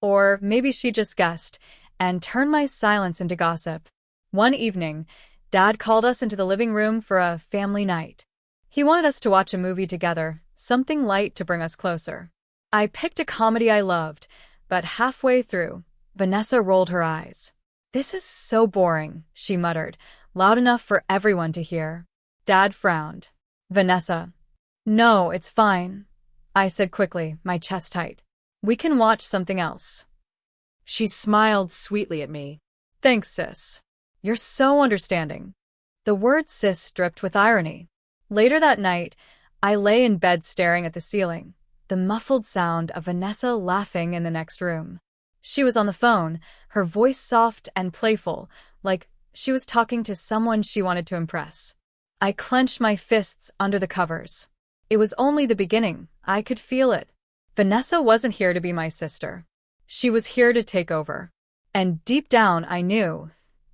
Or maybe she just guessed and turned my silence into gossip. One evening, Dad called us into the living room for a family night. He wanted us to watch a movie together, something light to bring us closer. I picked a comedy I loved, but halfway through, Vanessa rolled her eyes. "This is so boring," she muttered, loud enough for everyone to hear. Dad frowned. "Vanessa." "No, it's fine," I said quickly, my chest tight. "We can watch something else." She smiled sweetly at me. "Thanks, sis. You're so understanding." The word sis dripped with irony. Later that night, I lay in bed staring at the ceiling, the muffled sound of Vanessa laughing in the next room. She was on the phone, her voice soft and playful, like she was talking to someone she wanted to impress. I clenched my fists under the covers. It was only the beginning. I could feel it. Vanessa wasn't here to be my sister. She was here to take over. And deep down, I knew,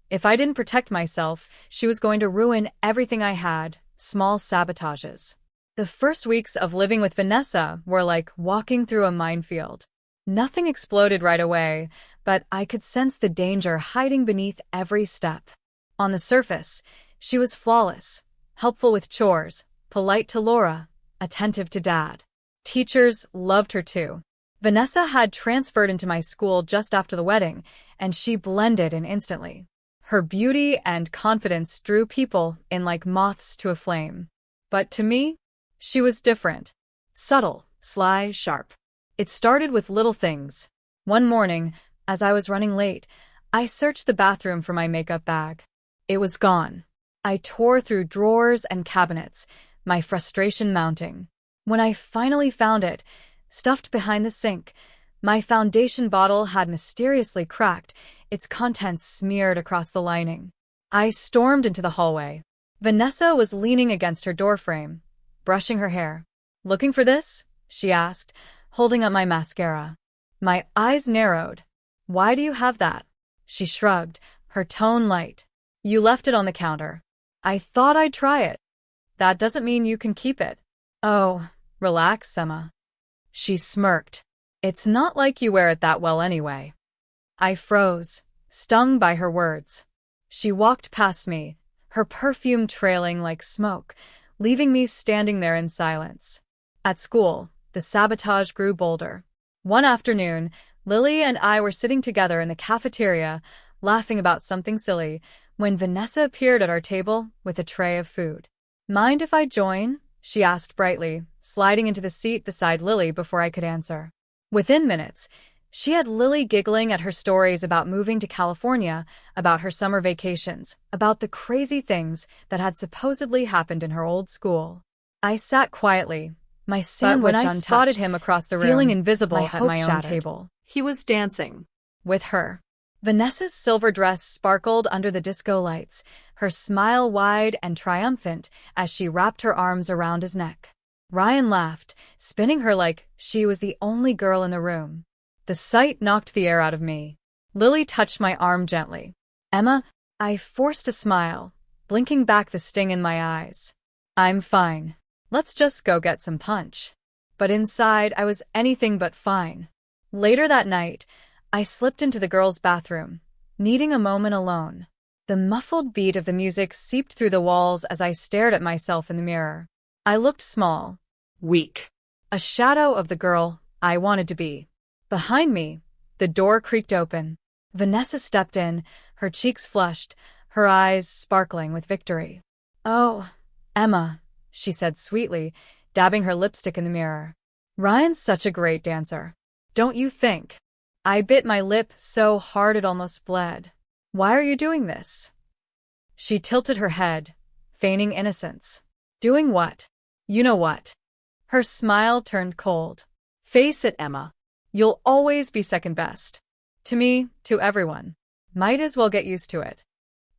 if I didn't protect myself, she was going to ruin everything I had, small sabotages. The first weeks of living with Vanessa were like walking through a minefield. Nothing exploded right away, but I could sense the danger hiding beneath every step. On the surface, she was flawless, helpful with chores, polite to Laura, attentive to Dad. Teachers loved her too. Vanessa had transferred into my school just after the wedding, and she blended in instantly. Her beauty and confidence drew people in like moths to a flame. But to me, she was different. Subtle, sly, sharp. It started with little things. One morning, as I was running late, I searched the bathroom for my makeup bag. It was gone. I tore through drawers and cabinets, my frustration mounting. When I finally found it, stuffed behind the sink, my foundation bottle had mysteriously cracked, its contents smeared across the lining. I stormed into the hallway. Vanessa was leaning against her doorframe, brushing her hair. "Looking for this?" she asked, holding up my mascara. My eyes narrowed. "Why do you have that?" She shrugged, her tone light. "You left it on the counter. I thought I'd try it." "That doesn't mean you can keep it." "Oh, relax, Emma." She smirked. "It's not like you wear it that well anyway." I froze, stung by her words. She walked past me, her perfume trailing like smoke, leaving me standing there in silence. At school, the sabotage grew bolder. One afternoon, Lily and I were sitting together in the cafeteria, laughing about something silly, when Vanessa appeared at our table with a tray of food. "Mind if I join?" she asked brightly, sliding into the seat beside Lily before I could answer. Within minutes, she had Lily giggling at her stories about moving to California, about her summer vacations, about the crazy things that had supposedly happened in her old school. I sat quietly, my sandwich untouched, when I spotted him across the room, feeling invisible at my own table. He was dancing. With her. Vanessa's silver dress sparkled under the disco lights, her smile wide and triumphant as she wrapped her arms around his neck. Ryan laughed, spinning her like she was the only girl in the room. The sight knocked the air out of me. Lily touched my arm gently. "Emma," I forced a smile, blinking back the sting in my eyes. "I'm fine. Let's just go get some punch." But inside, I was anything but fine. Later that night, I slipped into the girls' bathroom, needing a moment alone. The muffled beat of the music seeped through the walls as I stared at myself in the mirror. I looked small. Weak. A shadow of the girl I wanted to be. Behind me, the door creaked open. Vanessa stepped in, her cheeks flushed, her eyes sparkling with victory. "Oh, Emma," she said sweetly, dabbing her lipstick in the mirror. "Ryan's such a great dancer. Don't you think?" I bit my lip so hard it almost bled. "Why are you doing this?" She tilted her head, feigning innocence. "Doing what?" "You know what." Her smile turned cold. "Face it, Emma. You'll always be second best. To me, to everyone. Might as well get used to it."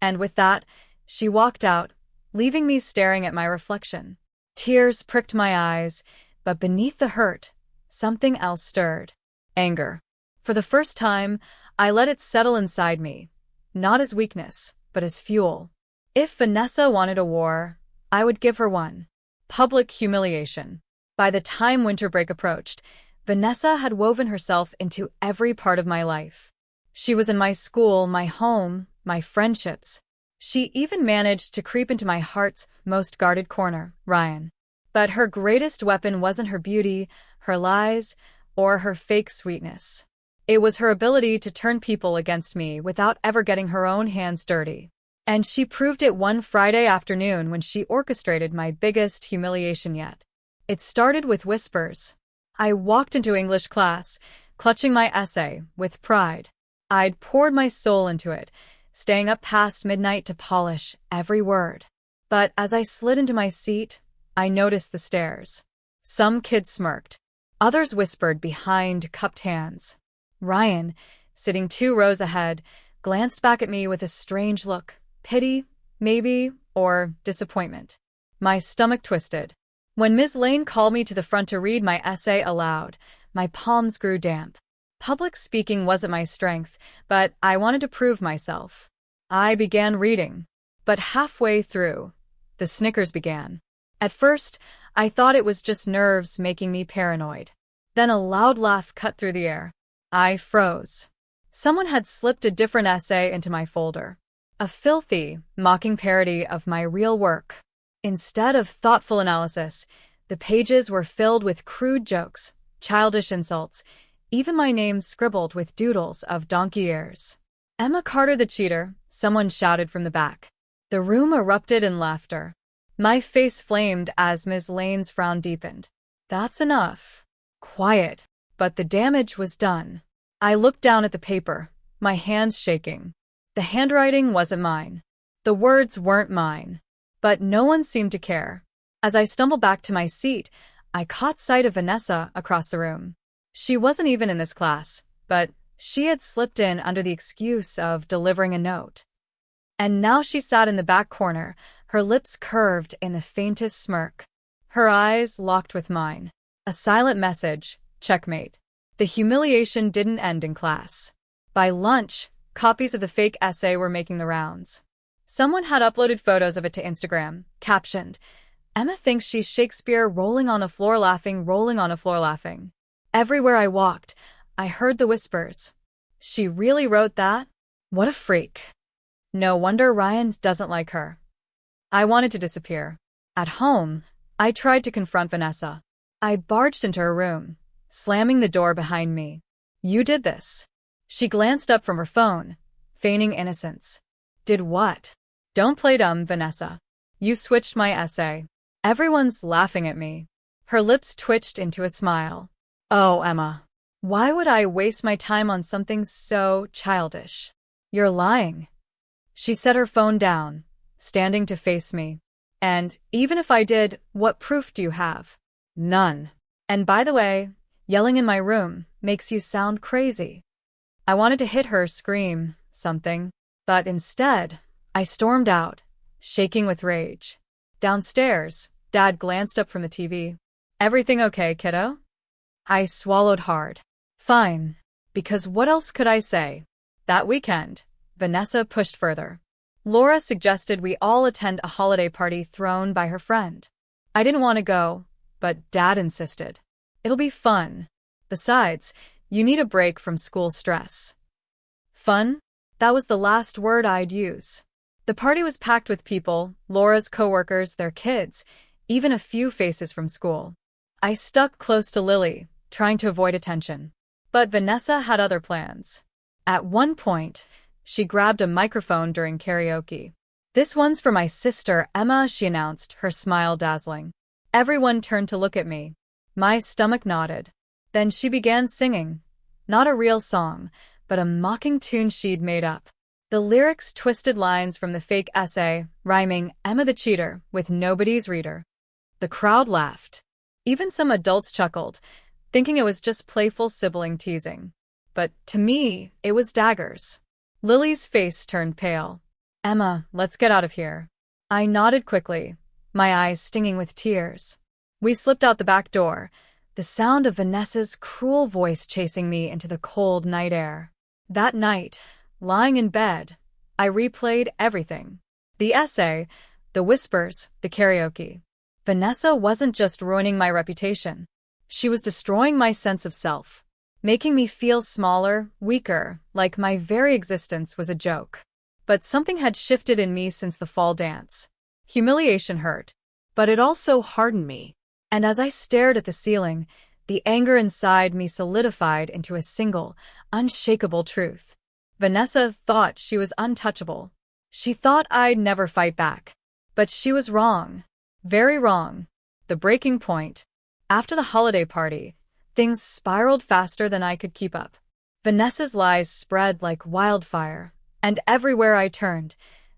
And with that, she walked out, leaving me staring at my reflection. Tears pricked my eyes, but beneath the hurt, something else stirred. Anger. For the first time, I let it settle inside me, not as weakness, but as fuel. If Vanessa wanted a war, I would give her one. Public humiliation. By the time winter break approached, Vanessa had woven herself into every part of my life. She was in my school, my home, my friendships. She even managed to creep into my heart's most guarded corner, Ryan. But her greatest weapon wasn't her beauty, her lies, or her fake sweetness. It was her ability to turn people against me without ever getting her own hands dirty. And she proved it one Friday afternoon when she orchestrated my biggest humiliation yet. It started with whispers. I walked into English class, clutching my essay with pride. I'd poured my soul into it, staying up past midnight to polish every word. But as I slid into my seat, I noticed the stares. Some kids smirked. Others whispered behind cupped hands. Ryan, sitting 2 rows ahead, glanced back at me with a strange look. Pity, maybe, or disappointment. My stomach twisted. When Ms. Lane called me to the front to read my essay aloud, my palms grew damp. Public speaking wasn't my strength, but I wanted to prove myself. I began reading. But halfway through, the snickers began. At first, I thought it was just nerves making me paranoid. Then a loud laugh cut through the air. I froze. Someone had slipped a different essay into my folder. A filthy, mocking parody of my real work. Instead of thoughtful analysis, the pages were filled with crude jokes, childish insults, even my name scribbled with doodles of donkey ears. "Emma Carter the cheater," someone shouted from the back. The room erupted in laughter. My face flamed as Ms. Lane's frown deepened. "That's enough." Quiet. But the damage was done. I looked down at the paper, my hands shaking. The handwriting wasn't mine. The words weren't mine. But no one seemed to care. As I stumbled back to my seat, I caught sight of Vanessa across the room. She wasn't even in this class, but she had slipped in under the excuse of delivering a note. And now she sat in the back corner, her lips curved in the faintest smirk. Her eyes locked with mine. A silent message, checkmate. The humiliation didn't end in class. By lunch, copies of the fake essay were making the rounds. Someone had uploaded photos of it to Instagram, captioned, "Emma thinks she's Shakespeare rolling on a floor laughing, rolling on a floor laughing." Everywhere I walked, I heard the whispers. "She really wrote that? What a freak. No wonder Ryan doesn't like her." I wanted to disappear. At home, I tried to confront Vanessa. I barged into her room, slamming the door behind me. "You did this." She glanced up from her phone, feigning innocence. "Did what?" "Don't play dumb, Vanessa. You switched my essay. Everyone's laughing at me." Her lips twitched into a smile. "Oh, Emma. Why would I waste my time on something so childish?" "You're lying." She set her phone down, standing to face me. "And even if I did, what proof do you have?" "None. And by the way, yelling in my room makes you sound crazy." I wanted to hit her, scream something, but instead, I stormed out, shaking with rage. Downstairs, Dad glanced up from the TV. "Everything okay, kiddo?" I swallowed hard. "Fine." Because what else could I say? That weekend, Vanessa pushed further. Laura suggested we all attend a holiday party thrown by her friend. I didn't want to go, but Dad insisted. "It'll be fun. Besides, you need a break from school stress." Fun? That was the last word I'd use. The party was packed with people, Laura's coworkers, their kids, even a few faces from school. I stuck close to Lily, trying to avoid attention. But Vanessa had other plans. At one point, she grabbed a microphone during karaoke. "This one's for my sister, Emma," she announced, her smile dazzling. Everyone turned to look at me. My stomach nodded. Then she began singing. Not a real song, but a mocking tune she'd made up. The lyrics twisted lines from the fake essay, rhyming "Emma the cheater" with "nobody's reader." The crowd laughed. Even some adults chuckled, thinking it was just playful sibling teasing. But to me, it was daggers. Lily's face turned pale. "Emma, let's get out of here." I nodded quickly, my eyes stinging with tears. We slipped out the back door, the sound of Vanessa's cruel voice chasing me into the cold night air. That night, lying in bed, I replayed everything. The essay, the whispers, the karaoke. Vanessa wasn't just ruining my reputation. She was destroying my sense of self, making me feel smaller, weaker, like my very existence was a joke. But something had shifted in me since the fall dance. Humiliation hurt, but it also hardened me. And as I stared at the ceiling, the anger inside me solidified into a single, unshakable truth. Vanessa thought she was untouchable. She thought I'd never fight back. But she was wrong. Very wrong. The breaking point. After the holiday party, things spiraled faster than I could keep up. Vanessa's lies spread like wildfire, and everywhere I turned,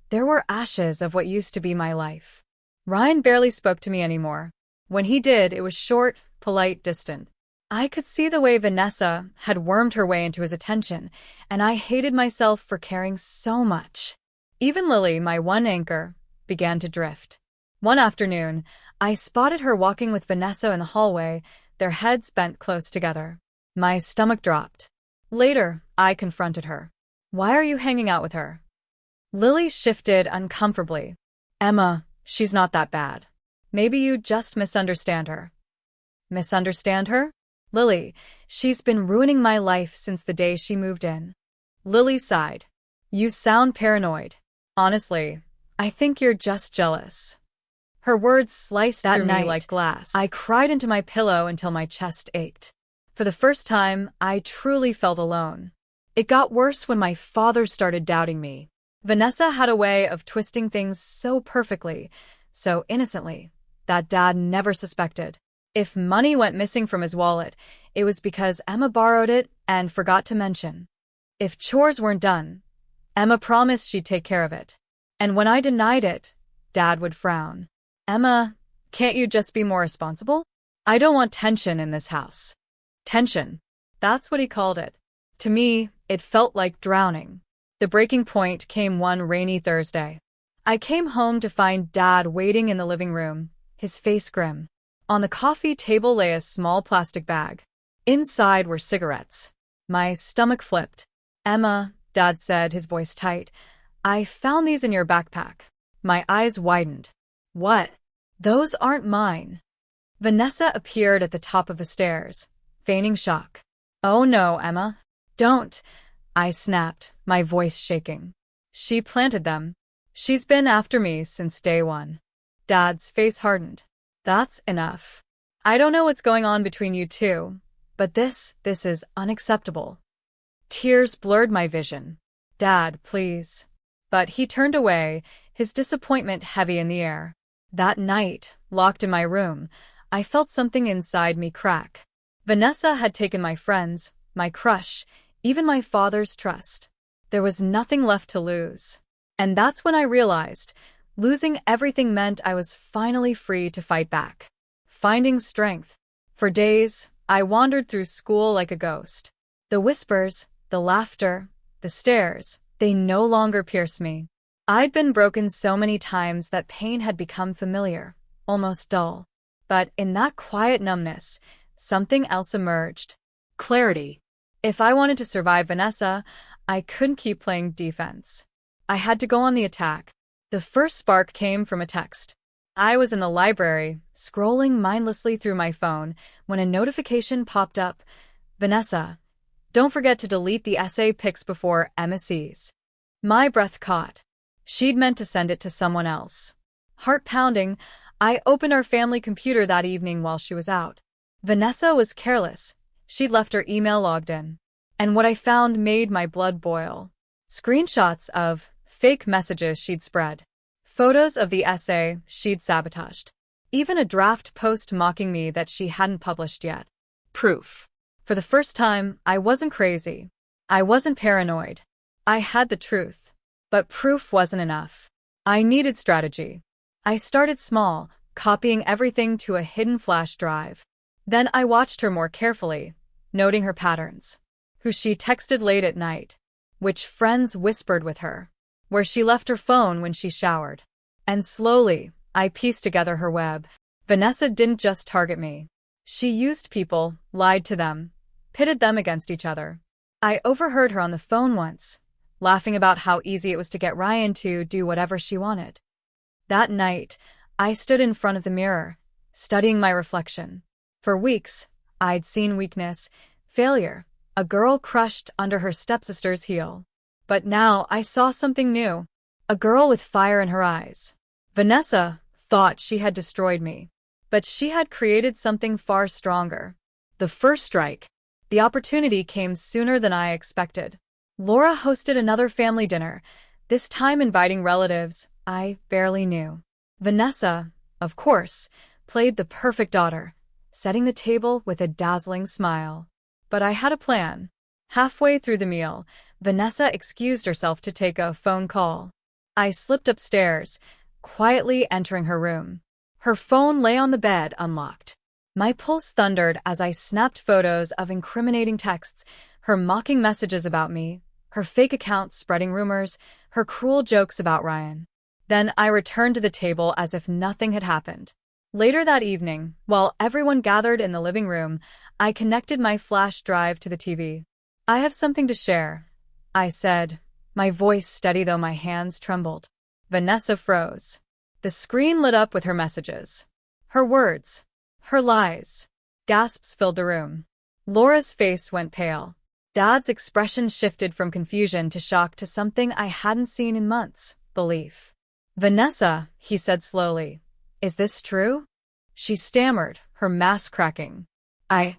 there were ashes of what used to be my life. Ryan barely spoke to me anymore. When he did, it was short, polite, distant. I could see the way Vanessa had wormed her way into his attention, and I hated myself for caring so much. Even Lily, my one anchor, began to drift. One afternoon, I spotted her walking with Vanessa in the hallway, their heads bent close together. My stomach dropped. Later, I confronted her. "Why are you hanging out with her?" Lily shifted uncomfortably. "Emma, she's not that bad. Maybe you just misunderstand her." "Misunderstand her?" "Lily, she's been ruining my life since the day she moved in." Lily sighed. "You sound paranoid. Honestly, I think you're just jealous." Her words sliced through me like glass. I cried into my pillow until my chest ached. For the first time, I truly felt alone. It got worse when my father started doubting me. Vanessa had a way of twisting things so perfectly, so innocently, that Dad never suspected. If money went missing from his wallet, it was because Emma borrowed it and forgot to mention. If chores weren't done, Emma promised she'd take care of it. And when I denied it, Dad would frown. "Emma, can't you just be more responsible? I don't want tension in this house." Tension. That's what he called it. To me, it felt like drowning. The breaking point came one rainy Thursday. I came home to find Dad waiting in the living room, his face grim. On the coffee table lay a small plastic bag. Inside were cigarettes. My stomach flipped. "Emma," Dad said, his voice tight, "I found these in your backpack." My eyes widened. "What?" "Those aren't mine." Vanessa appeared at the top of the stairs, feigning shock. "Oh no, Emma. Don't," I snapped, my voice shaking. "She planted them. She's been after me since day one." Dad's face hardened. "That's enough. I don't know what's going on between you two, but this is unacceptable." Tears blurred my vision. "Dad, please." But he turned away, his disappointment heavy in the air. That night, locked in my room, I felt something inside me crack. Vanessa had taken my friends, my crush, even my father's trust. There was nothing left to lose. And that's when I realized, losing everything meant I was finally free to fight back. Finding strength. For days, I wandered through school like a ghost. The whispers, the laughter, the stares, they no longer pierced me. I'd been broken so many times that pain had become familiar, almost dull. But in that quiet numbness, something else emerged. Clarity. If I wanted to survive Vanessa, I couldn't keep playing defense. I had to go on the attack. The first spark came from a text. I was in the library, scrolling mindlessly through my phone, when a notification popped up. "Vanessa, don't forget to delete the essay pics before Emma sees." My breath caught. She'd meant to send it to someone else. Heart pounding, I opened our family computer that evening while she was out. Vanessa was careless. She'd left her email logged in. And what I found made my blood boil. Screenshots of fake messages she'd spread. Photos of the essay she'd sabotaged. Even a draft post mocking me that she hadn't published yet. Proof. For the first time, I wasn't crazy. I wasn't paranoid. I had the truth. But proof wasn't enough. I needed strategy. I started small, copying everything to a hidden flash drive. Then I watched her more carefully, noting her patterns. Who she texted late at night. Which friends whispered with her. Where she left her phone when she showered. And slowly, I pieced together her web. Vanessa didn't just target me. She used people, lied to them, pitted them against each other. I overheard her on the phone once, laughing about how easy it was to get Ryan to do whatever she wanted. That night, I stood in front of the mirror, studying my reflection. For weeks, I'd seen weakness, failure, a girl crushed under her stepsister's heel. But now I saw something new. A girl with fire in her eyes. Vanessa thought she had destroyed me. But she had created something far stronger. The first strike. The opportunity came sooner than I expected. Laura hosted another family dinner, this time inviting relatives I barely knew. Vanessa, of course, played the perfect daughter, setting the table with a dazzling smile. But I had a plan. Halfway through the meal, Vanessa excused herself to take a phone call. I slipped upstairs, quietly entering her room. Her phone lay on the bed, unlocked. My pulse thundered as I snapped photos of incriminating texts, her mocking messages about me, her fake accounts spreading rumors, her cruel jokes about Ryan. Then I returned to the table as if nothing had happened. Later that evening, while everyone gathered in the living room, I connected my flash drive to the TV. "I have something to share," I said, my voice steady though my hands trembled. Vanessa froze. The screen lit up with her messages. Her words. Her lies. Gasps filled the room. Laura's face went pale. Dad's expression shifted from confusion to shock to something I hadn't seen in months, belief. "Vanessa," he said slowly, "is this true?" She stammered, her mask cracking. I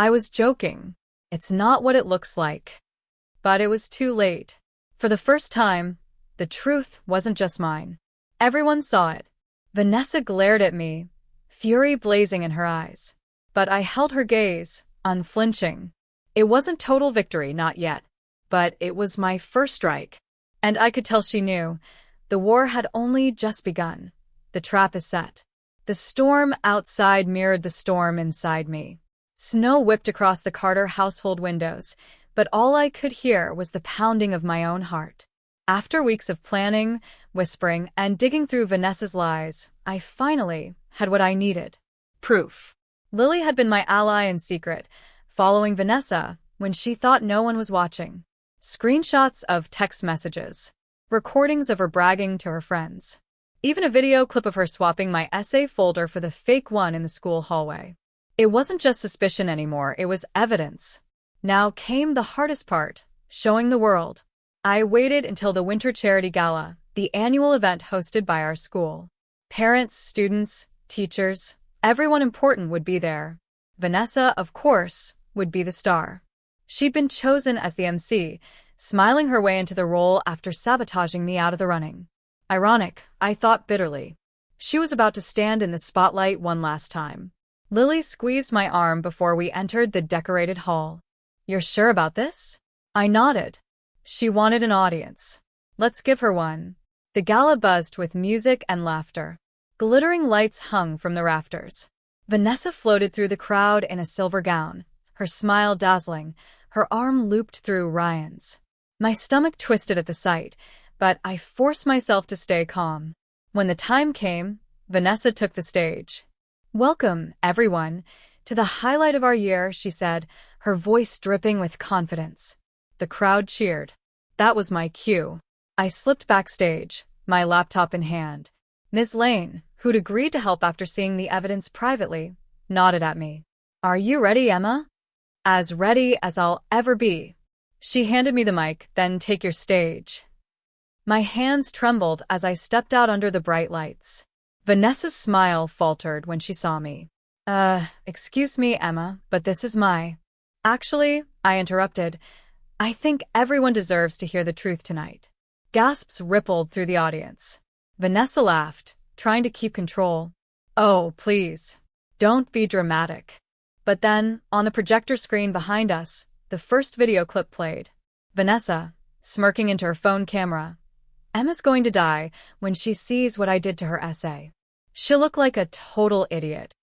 was joking. It's not what it looks like." But it was too late. For the first time, the truth wasn't just mine. Everyone saw it. Vanessa glared at me, fury blazing in her eyes. But I held her gaze, unflinching. It wasn't total victory, not yet. But it was my first strike. And I could tell she knew. The war had only just begun. The trap is set. The storm outside mirrored the storm inside me. Snow whipped across the Carter household windows, but all I could hear was the pounding of my own heart. After weeks of planning, whispering, and digging through Vanessa's lies, I finally had what I needed. Proof. Lily had been my ally in secret, following Vanessa when she thought no one was watching. Screenshots of text messages. Recordings of her bragging to her friends. Even a video clip of her swapping my essay folder for the fake one in the school hallway. It wasn't just suspicion anymore, it was evidence. Now came the hardest part, showing the world. I waited until the Winter Charity Gala, the annual event hosted by our school. Parents, students, teachers, everyone important would be there. Vanessa, of course, would be the star. She'd been chosen as the MC, smiling her way into the role after sabotaging me out of the running. Ironic, I thought bitterly. She was about to stand in the spotlight one last time. Lily squeezed my arm before we entered the decorated hall. "You're sure about this?" I nodded. She wanted an audience. Let's give her one. The gala buzzed with music and laughter. Glittering lights hung from the rafters. Vanessa floated through the crowd in a silver gown, her smile dazzling, her arm looped through Ryan's. My stomach twisted at the sight, but I forced myself to stay calm. When the time came, Vanessa took the stage. "Welcome, everyone, to the highlight of our year," she said, her voice dripping with confidence. The crowd cheered. That was my cue. I slipped backstage, my laptop in hand. Ms. Lane, who'd agreed to help after seeing the evidence privately, nodded at me. "Are you ready, Emma?" "As ready as I'll ever be." She handed me the mic, "Then take your stage." My hands trembled as I stepped out under the bright lights. Vanessa's smile faltered when she saw me. Excuse me, Emma, but this is my—" "Actually," I interrupted, "I think everyone deserves to hear the truth tonight." Gasps rippled through the audience. Vanessa laughed, trying to keep control. "Oh, please. Don't be dramatic." But then, on the projector screen behind us, the first video clip played. Vanessa, smirking into her phone camera. "Emma's going to die when she sees what I did to her essay. She'll look like a total idiot."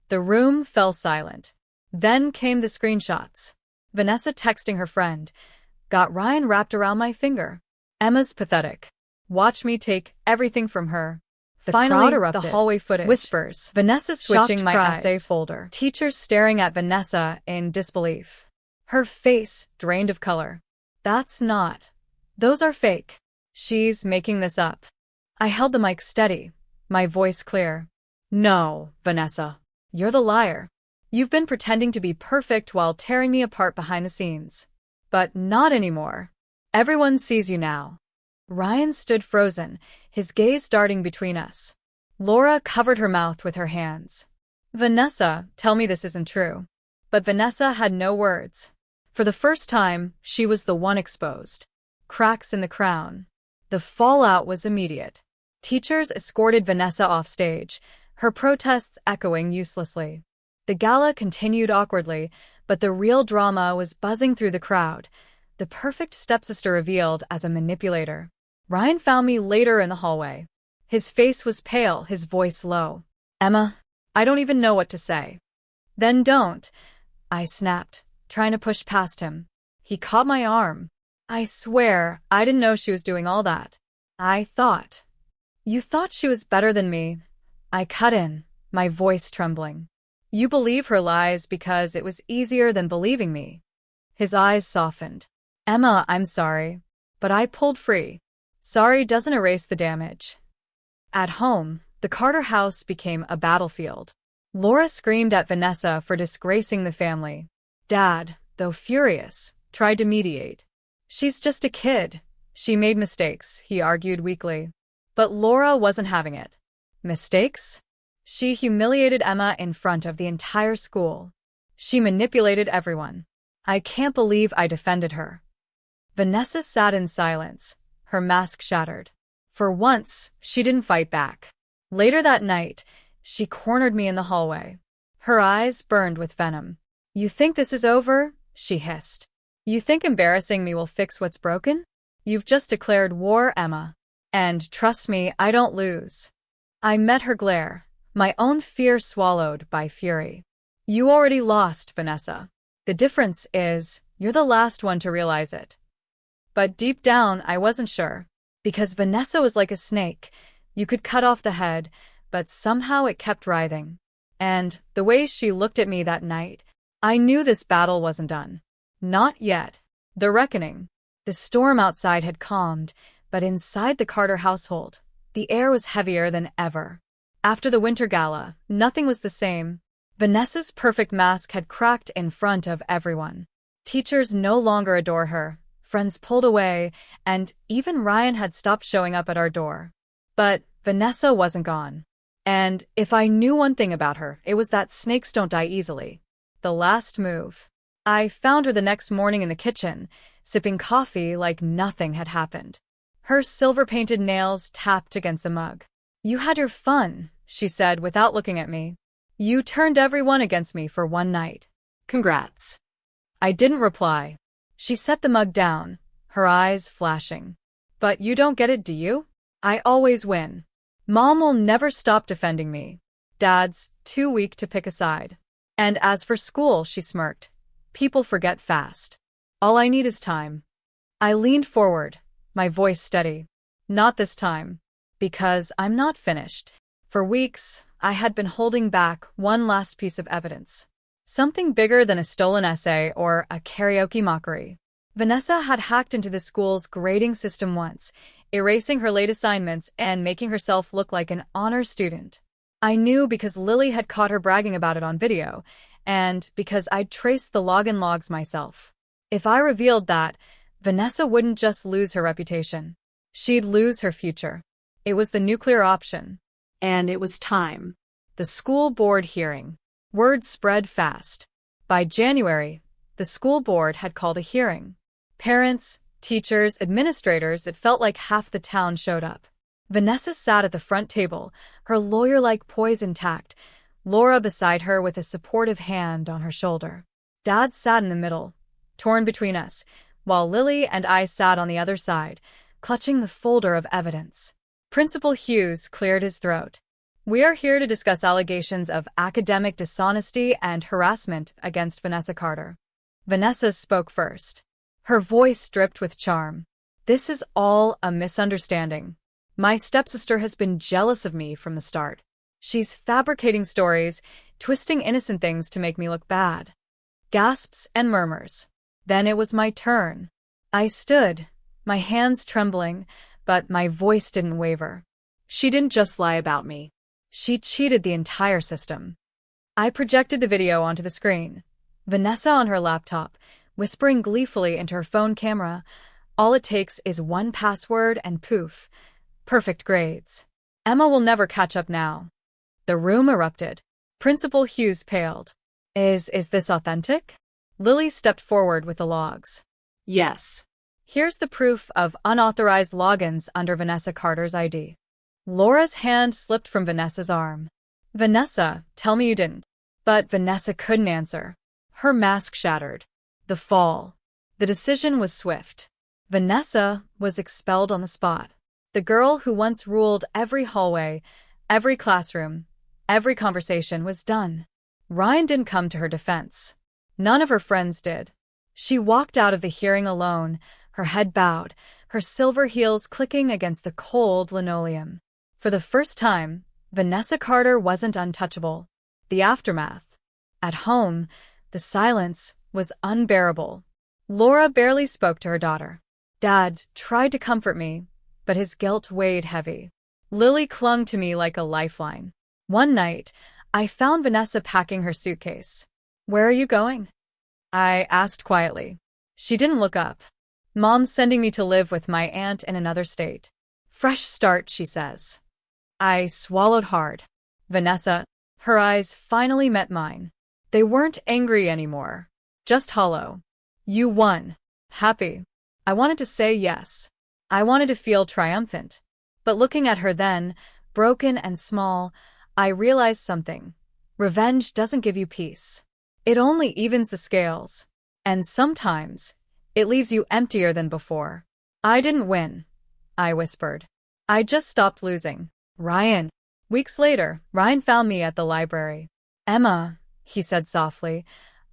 The room fell silent. Then came the screenshots. Vanessa texting her friend, "Got Ryan wrapped around my finger. Emma's pathetic. Watch me take everything from her." Finally, crowd erupted. The hallway footage. Whispers. Vanessa switching my essay folder. Teachers staring at Vanessa in disbelief. Her face drained of color. "That's not. Those are fake. She's making this up." I held the mic steady, my voice clear. "No, Vanessa. You're the liar. You've been pretending to be perfect while tearing me apart behind the scenes. But not anymore. Everyone sees you now. Ryan stood frozen, his gaze darting between us. Laura covered her mouth with her hands. Vanessa, tell me this isn't true. But Vanessa had no words. For the first time, she was the one exposed. Cracks in the crown. The fallout was immediate. Teachers escorted Vanessa off stage, her protests echoing uselessly. The gala continued awkwardly, but the real drama was buzzing through the crowd. The perfect stepsister revealed as a manipulator. Ryan found me later in the hallway. His face was pale, his voice low. Emma, I don't even know what to say. Then don't, I snapped, trying to push past him. He caught my arm. I swear, I didn't know she was doing all that. I thought. You thought she was better than me. I cut in, my voice trembling. You believe her lies because it was easier than believing me. His eyes softened. Emma, I'm sorry, but I pulled free. Sorry doesn't erase the damage. At home, the Carter house became a battlefield. Laura screamed at Vanessa for disgracing the family. Dad, though furious, tried to mediate. She's just a kid. She made mistakes, he argued weakly. But Laura wasn't having it. Mistakes? She humiliated Emma in front of the entire school. She manipulated everyone. I can't believe I defended her. Vanessa sat in silence, her mask shattered. For once, she didn't fight back. Later that night, she cornered me in the hallway. Her eyes burned with venom. You think this is over? She hissed. You think embarrassing me will fix what's broken? You've just declared war, Emma. And trust me, I don't lose. I met her glare, my own fear swallowed by fury. You already lost, Vanessa. The difference is, you're the last one to realize it. But deep down, I wasn't sure. Because Vanessa was like a snake. You could cut off the head, but somehow it kept writhing. And the way she looked at me that night, I knew this battle wasn't done. Not yet. The reckoning. The storm outside had calmed, but inside the Carter household, the air was heavier than ever. After the winter gala, nothing was the same. Vanessa's perfect mask had cracked in front of everyone. Teachers no longer adore her, friends pulled away, and even Ryan had stopped showing up at our door. But Vanessa wasn't gone. And if I knew one thing about her, it was that snakes don't die easily. The last move. I found her the next morning in the kitchen, sipping coffee like nothing had happened. Her silver-painted nails tapped against the mug. You had your fun, she said without looking at me. You turned everyone against me for one night. Congrats. I didn't reply. She set the mug down, her eyes flashing. But you don't get it, do you? I always win. Mom will never stop defending me. Dad's too weak to pick a side. And as for school, she smirked. People forget fast. All I need is time. I leaned forward, my voice steady. Not this time. Because I'm not finished. For weeks, I had been holding back one last piece of evidence. Something bigger than a stolen essay or a karaoke mockery. Vanessa had hacked into the school's grading system once, erasing her late assignments and making herself look like an honor student. I knew because Lily had caught her bragging about it on video, and because I'd traced the login logs myself. If I revealed that, Vanessa wouldn't just lose her reputation. She'd lose her future. It was the nuclear option. And it was time. The school board hearing. Word spread fast. By January, the school board had called a hearing. Parents, teachers, administrators, it felt like half the town showed up. Vanessa sat at the front table, her lawyer-like poise intact, Laura beside her with a supportive hand on her shoulder. Dad sat in the middle, torn between us, while Lily and I sat on the other side, clutching the folder of evidence. Principal Hughes cleared his throat. We are here to discuss allegations of academic dishonesty and harassment against Vanessa Carter. Vanessa spoke first. Her voice dripped with charm. This is all a misunderstanding. My stepsister has been jealous of me from the start. She's fabricating stories, twisting innocent things to make me look bad. Gasps and murmurs. Then it was my turn. I stood, my hands trembling, but my voice didn't waver. She didn't just lie about me. She cheated the entire system. I projected the video onto the screen. Vanessa on her laptop, whispering gleefully into her phone camera. All it takes is one password and poof. Perfect grades. Emma will never catch up now. The room erupted. Principal Hughes paled. Is this authentic? Lily stepped forward with the logs. Yes. Here's the proof of unauthorized logins under Vanessa Carter's ID. Laura's hand slipped from Vanessa's arm. Vanessa, tell me you didn't. But Vanessa couldn't answer. Her mask shattered. The fall. The decision was swift. Vanessa was expelled on the spot. The girl who once ruled every hallway, every classroom, every conversation was done. Ryan didn't come to her defense. None of her friends did. She walked out of the hearing alone, her head bowed, her silver heels clicking against the cold linoleum. For the first time, Vanessa Carter wasn't untouchable. The aftermath. At home, the silence was unbearable. Laura barely spoke to her daughter. Dad tried to comfort me, but his guilt weighed heavy. Lily clung to me like a lifeline. One night, I found Vanessa packing her suitcase. Where are you going? I asked quietly. She didn't look up. Mom's sending me to live with my aunt in another state. Fresh start, she says. I swallowed hard. Vanessa, her eyes finally met mine. They weren't angry anymore. Just hollow. You won. Happy. I wanted to say yes. I wanted to feel triumphant. But looking at her then, broken and small, I realized something. Revenge doesn't give you peace. It only evens the scales. And sometimes, it leaves you emptier than before. I didn't win, I whispered. I just stopped losing. Ryan. Weeks later, Ryan found me at the library. Emma, he said softly,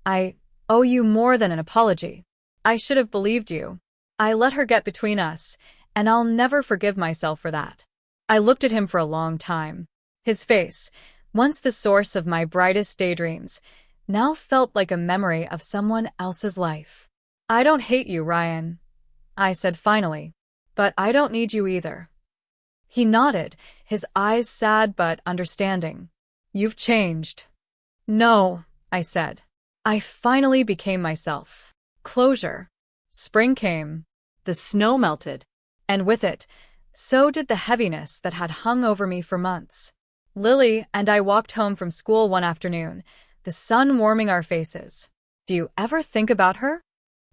I owe you more than an apology. I should have believed you. I let her get between us, and I'll never forgive myself for that. I looked at him for a long time. His face, once the source of my brightest daydreams, now felt like a memory of someone else's life. I don't hate you, Ryan, I said finally, but I don't need you either. He nodded, his eyes sad but understanding. You've changed. No, I said. I finally became myself. Closure. Spring came. The snow melted. And with it, so did the heaviness that had hung over me for months. Lily and I walked home from school one afternoon, the sun warming our faces. Do you ever think about her?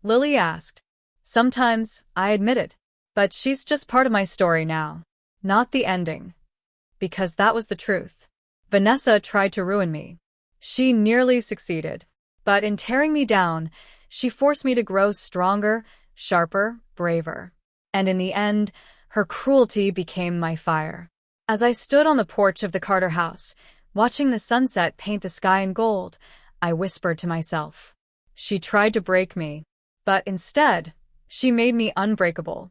Lily asked. Sometimes, I admitted. But she's just part of my story now. Not the ending. Because that was the truth. Vanessa tried to ruin me. She nearly succeeded. But in tearing me down, she forced me to grow stronger, sharper, braver. And in the end, her cruelty became my fire. As I stood on the porch of the Carter house, watching the sunset paint the sky in gold, I whispered to myself. She tried to break me. But instead, she made me unbreakable.